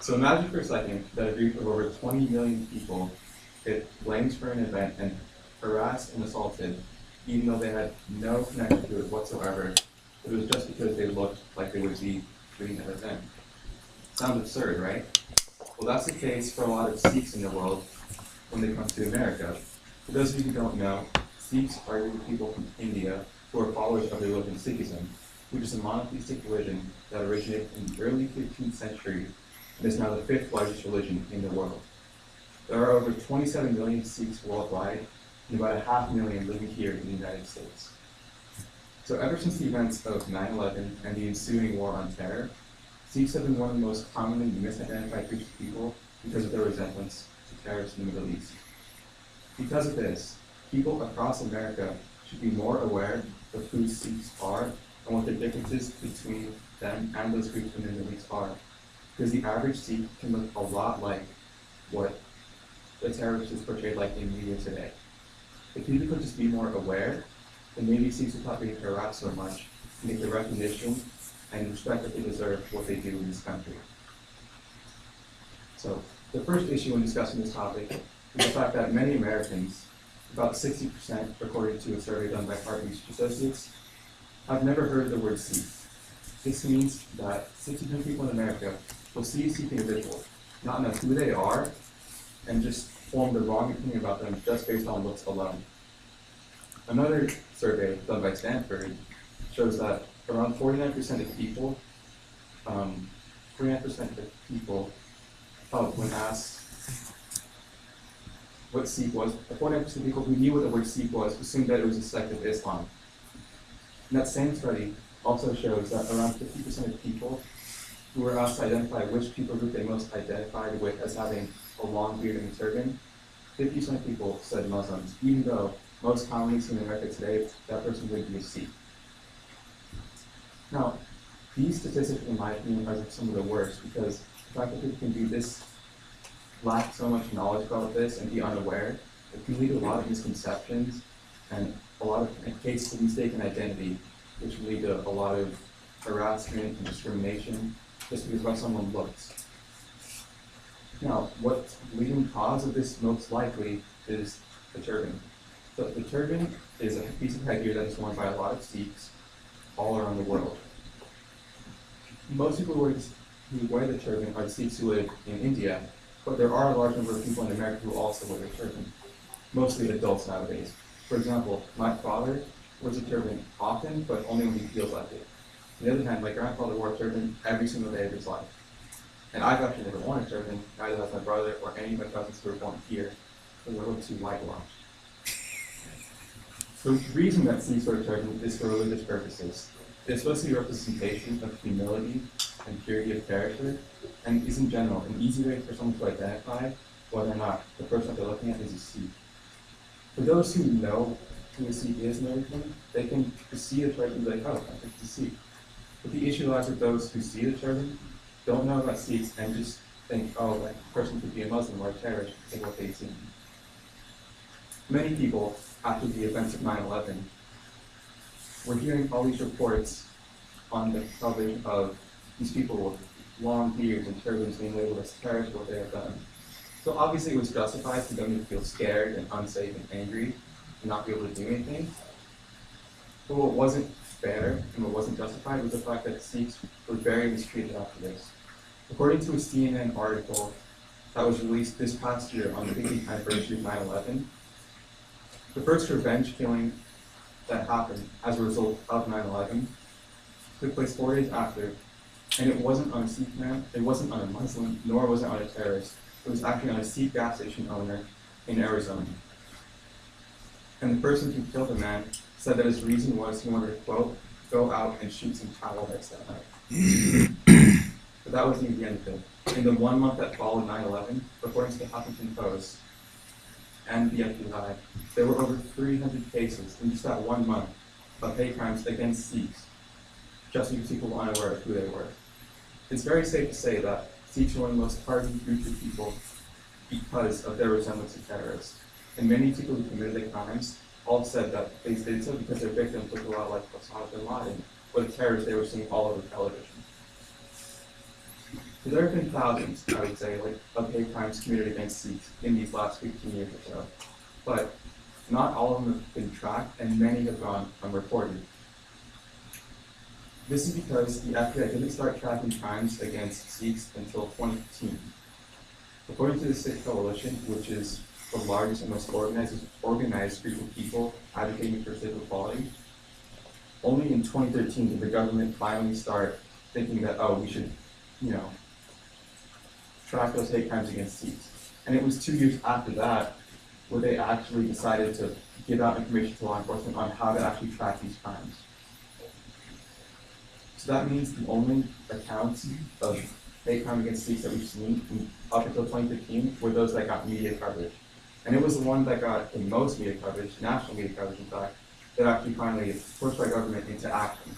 So imagine for a second that a group of over 20 million people get blamed for an event and harassed and assaulted, even though they had no connection to it whatsoever. It was just because they looked like they would be doing that event. Sounds absurd, right? Well, that's the case for a lot of Sikhs in the world when they come to America. For those of you who don't know, Sikhs are the people from India who are followers of the religion Sikhism, which is a monotheistic religion that originated in the early 15th century and is now the fifth largest religion in the world. There are over 27 million Sikhs worldwide and about 500,000 living here in the United States. So ever since the events of 9/11 and the ensuing war on terror, Sikhs have been one of the most commonly misidentified groups of people because of their resemblance to terrorists in the Middle East. Because of this, people across America should be more aware of who Sikhs are and what the differences between them and those groups in the Middle East are. Because the average Sikh can look a lot like what the terrorist is portrayed like in media today. If people could just be more aware, then maybe Sikhs would not be harassed so much and get the recognition and respect that they deserve for what they do in this country. So, the first issue when discussing this topic is the fact that many Americans, about 60% according to a survey done by Harvard Research Associates, have never heard the word Sikh. This means that 60% of people in America will see a Sikh individual, not know who they are, and just form the wrong opinion about them just based on looks alone. Another survey done by Stanford shows that around 49% of people, when asked what Sikh was, 49% of people who knew what the word Sikh was assumed that it was a sect of Islam. And that same study also shows that around 50% of people who were asked to identify which people group they most identified with as having a long beard and turban, 50% of people said Muslims, even though most commonly seen in America today, that person would be a Sikh. Now, these statistics, in my opinion, are some of the worst because the fact that people can do this, lack so much knowledge about this, and be unaware, it can lead to a lot of misconceptions and a lot of cases of mistaken identity, which can lead to a lot of harassment and discrimination just because of how someone looks. Now, what leading cause of this most likely is the turban. So the turban is a piece of headgear that is worn by a lot of Sikhs all around the world. Most people who wear the turban are Sikhs who live in India, but there are a large number of people in America who also wear the turban, mostly adults nowadays. For example, my father wears a turban often, but only when he feels like it. On the other hand, my grandfather wore a turban every single day of his life. And I've actually never worn a turban, neither has my brother or any of my cousins who were born here, because they're a little too whitewashed. The reason that Sikhs wear a turban is for religious purposes. It's supposed to be a representation of humility and purity of character, and is in general an easy way for someone to identify whether or not the person that they're looking at is a Sikh. For those who know who a Sikh is and everything, they can see the turban and be like, oh, I think it's a Sikh. But the issue lies with those who see the turban, don't know about Sikhs, and just think, oh, that person could be a Muslim or a terrorist because of what they've seen. Many people, after the events of 9/11, were hearing all these reports on the television of these people with long beards and turbans being labeled as terrorists for what they have done. So obviously it was justified for them to feel scared and unsafe and angry and not be able to do anything. But what wasn't fair and what wasn't justified was the fact that Sikhs were very mistreated after this. According to a CNN article that was released this past year on the 50th anniversary of 9/11, the first revenge killing that happened as a result of 9/11 took place 4 days after, and it wasn't on a Sikh man, it wasn't on a Muslim, nor was it on a terrorist. It was actually on a Sikh gas station owner in Arizona. And the person who killed the man said that his reason was he wanted to, quote, go out and shoot some cowboys that night. But that wasn't even the end of it. In the 1 month that followed 9/11, according to the Huffington Post and the FBI, there were over 300 cases in just that 1 month of hate crimes against Sikhs, just because people were unaware of who they were. It's very safe to say that Sikhs are one of the most hardened groups of people because of their resemblance to terrorists. And many people who committed the crimes all said that they did so because their victims looked a lot like Osama bin Laden, or the terrorists they were seeing all over television. So there have been thousands, I would say, like, of hate crimes committed against Sikhs in these last 15 years or so. But not all of them have been tracked, and many have gone unreported. This is because the FBI didn't start tracking crimes against Sikhs until 2015. According to the Sikh Coalition, which is the largest and most organized group of people advocating for Sikh equality, only in 2013 did the government finally start thinking that, oh, we should, track those hate crimes against Sikhs. And it was 2 years after that where they actually decided to give out information to law enforcement on how to actually track these crimes. So that means the only accounts of hate crime against Sikhs that we've seen up until 2015 were those that got media coverage. And it was the one that got the most media coverage, national media coverage in fact, that actually finally pushed our government into action.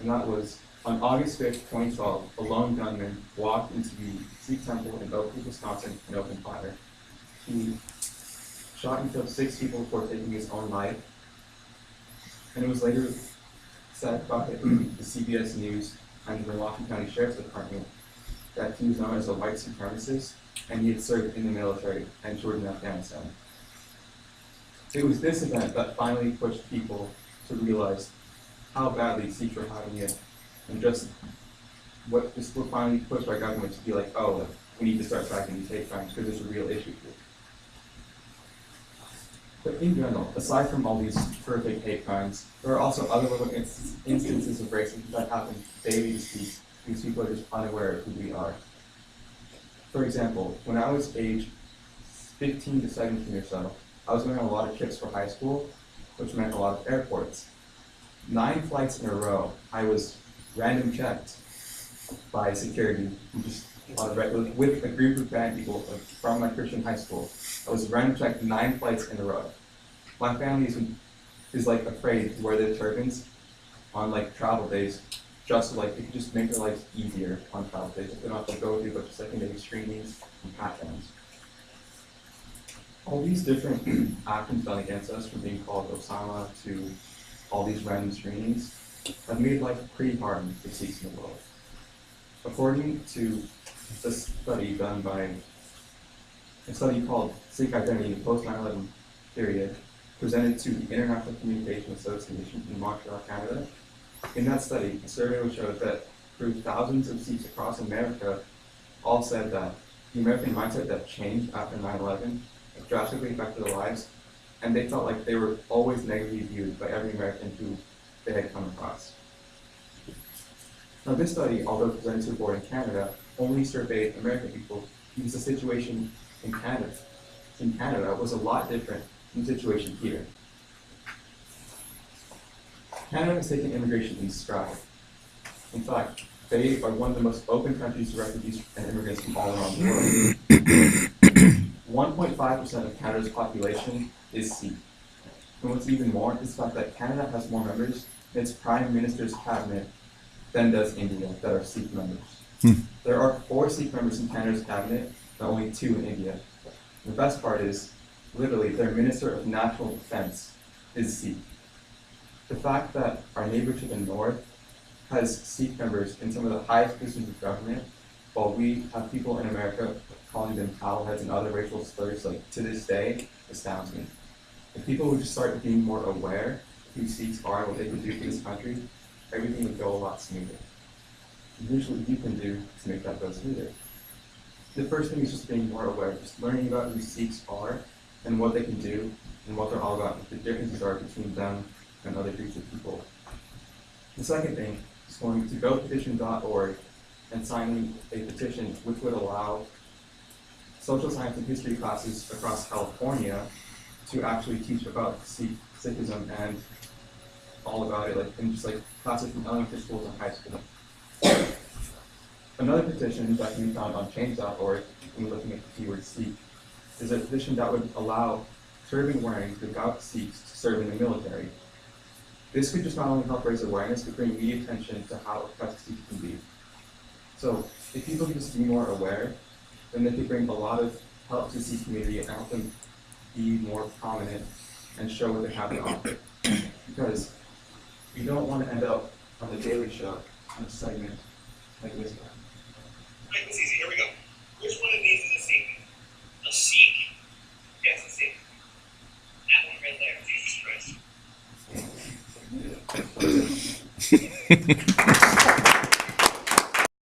And that was on August 5th, 2012, a lone gunman walked into the Sikh temple in Oak Creek, Wisconsin, and opened fire. He shot and killed 6 people before taking his own life. And it was later said by the CBS News and the Milwaukee County Sheriff's Department that he was known as a white supremacist, and he had served in the military and toured in Afghanistan. It was this event that finally pushed people to realize how badly Sikhs were having it, and just what finally pushed our government to be like, oh, we need to start tracking these hate crimes because there's a real issue here. But in general, aside from all these horrific hate crimes, there are also other little instances of racism that happen daily to Sikhs because people are just unaware of who we are. For example, when I was age 15 to 17 or so, I was going on a lot of trips for high school, which meant a lot of airports. 9 flights in a row, I was random checked by security, with a group of bad people from my Christian high school. I was random checked 9 flights in a row. My family is like afraid to wear their turbans on like travel days, just so like it could just make their lives easier on travel days. If they don't have to go through a bunch of secondary screenings and pat-downs. All these different actions done against us, from being called Osama to all these random screenings, have made life pretty hard for Sikhs in the world. According to a study done by a study called Sikh Identity, the post 9/11 period, presented to the International Communication Association in Montreal, Canada. In that study, a survey showed that through thousands of Sikhs across America all said that the American mindset that changed after 9/11 drastically affected their lives, and they felt like they were always negatively viewed by every American who they had come across. Now this study, although presented to the board in Canada, only surveyed American people because the situation in Canada was a lot different from the situation here. Canada has taken immigration in stride. In fact, they are one of the most open countries to refugees and immigrants from all around the world. 1.5% of Canada's population is Sikh. And what's even more is the fact that Canada has more members in its Prime Minister's cabinet than does India that are Sikh members. There are 4 Sikh members in Canada's cabinet, and only 2 in India. And the best part is, literally, their Minister of National Defense is Sikh. The fact that our neighbor to the north has Sikh members in some of the highest positions of government, while we have people in America calling them towelheads and other racial slurs, like to this day, astounds me. If people would just start being more aware of who Sikhs are and what they can do for this country, everything would go a lot smoother. Here's what you can do to make that go smoother. The first thing is just being more aware, just learning about who Sikhs are and what they can do and what they're all about, what the differences are between them and other groups of people. The second thing is going to gopetition.org and signing a petition which would allow social science and history classes across California to actually teach about Sikhism and all about it, in just classes from elementary schools and high school. Another petition that can be found on change.org when looking at the keyword Sikh is a petition that would allow turban wearing devout Sikhs to serve in the military. This could just not only help raise awareness, but bring media attention to how oppressed Sikhs can be. So if people can just be more aware, then they could bring a lot of help to the Sikh community and help them be more prominent and show what they have to offer. Because you don't want to end up on the Daily Show on a segment like this one.